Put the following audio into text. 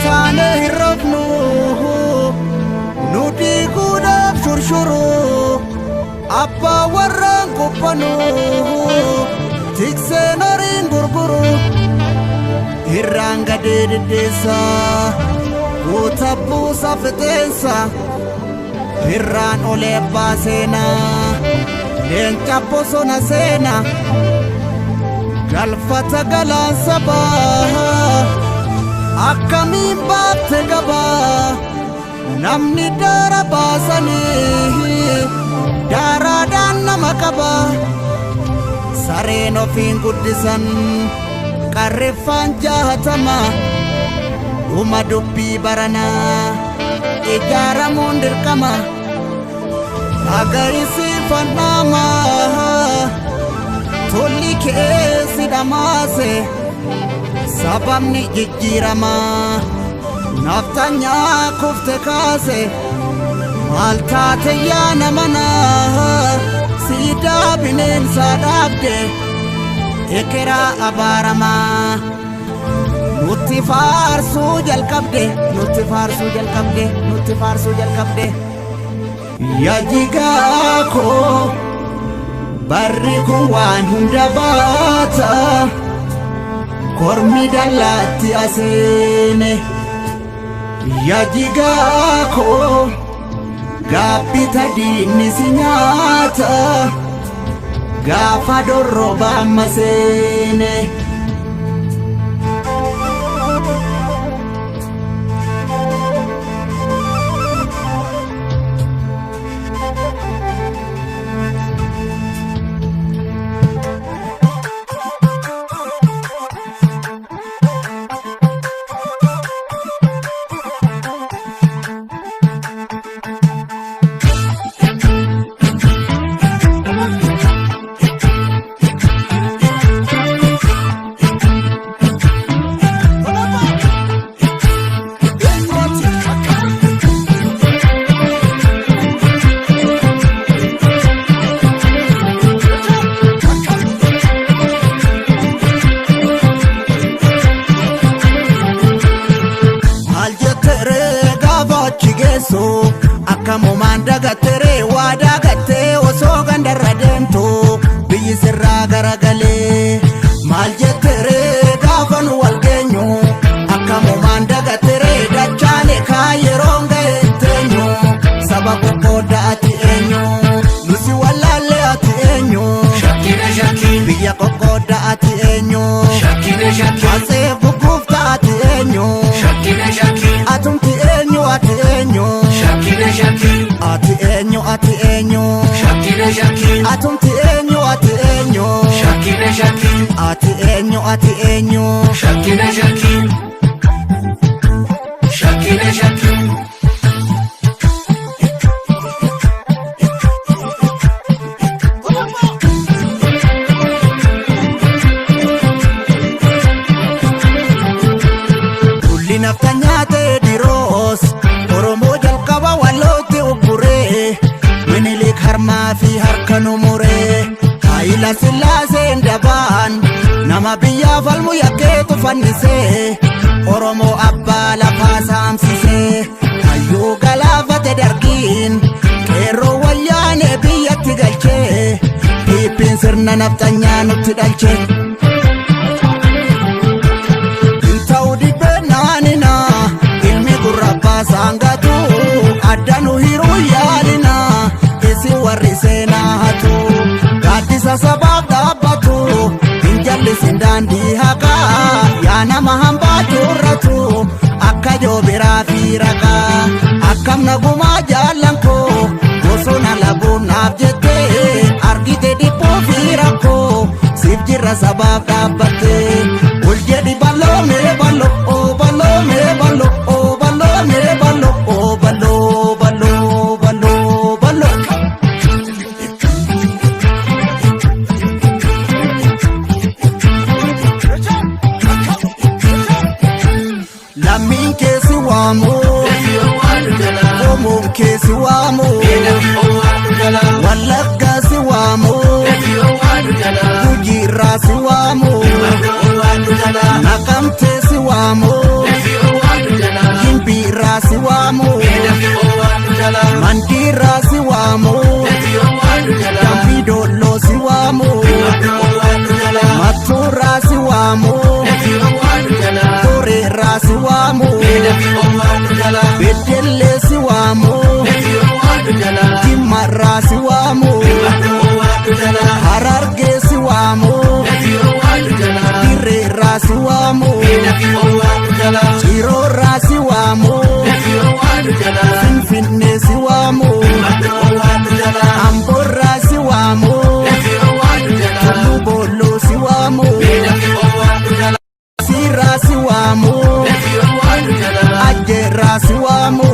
taane hirrabnu nuti guddaaf shurshuru abbaa warraan qophanu tikseen horiin gurguru irraan gadee deddeessa utabbuu safeteensa irraan olee baaseena leenca bosona seena galfata galaan sabaa akkamiin baafte gabaa namni daara baasanii daaraadhaan nama qaba sareen ofiin guddisan qarreeffaan 60 dhuma dubbii baranaa ijaaramuun dirqama agayisiifan nama tolli keessi dhamaase sababni jijjiirama naftanyaa kufte kaase maal taate yaa namana siidaa bineensaa dhaabde ekeraa abaaramaa nutti faarsuu jalqabde yaa jigaa koo barri kun waan hunda baata kormi dallaatti aseene yaa jigaa koo gaabbita diinni si nyaata gaafa dorroba amma seene akkamumaan dagattee waadaa gattee osoo gandarra deemtu biyyi sirraa garagalee maal jettere gaafa nu wal geenyu akkamumaan dagattee dachaane kaa yeroon ga'etteenyu saba qoqqoodda ati eenyu nusi wallaalle ati eenyu biyya qoqqoodda ati eenyu asee bukuufta ati eenyu atumti eenyu ati eenyu ati eenyu atumti eenyu ati eenyu ati eenyu dulli nafta nyaate diroos oromoo jalqaba wallootti ugguree minilik harmaa fi harka nu muree Haayila Sillaaseen dabaan nama biyyaa falmu yakkeetu fannisee oromoo abbaa lafaa saamsisee hayyuu galaafate dargiin qeerroo wayyaanee biyyatti galchee dhiibbiin sirna naftanyaa nutti dhalchee sangatu adanu hiru yalina esi warri seenaa hatu gaaddisa sabaaf dhaabbatu hinjalli sindandi haka yaa nama hambaa turratu akka joobiraa fi raqaa akkam nagumaa jaallan koo bosona labuun naaf jettee argite dhibboo fi rakkoo siif jirra sabaaf dhaabbatte ol jedhi baloo mee baloo baloo mee baloo lammiin keessi waamu omoon keessi waamu wallaggaa si waamu gujiirraa si waamu naqamtee si waamu si waamu Mandiirra si waamu Dambii Dolloo si waamu Mattuurra si waamu Tooreerra si waamu Beddellee si waamu Jimmarra si waamu Harargee si waamu Dirreerra si waamu Ciroorra si waamu Finfinnee si waamu Amboorra si waamu Tulluu Boolloo si waamu Siirra si waamu Ajjeerra si waamu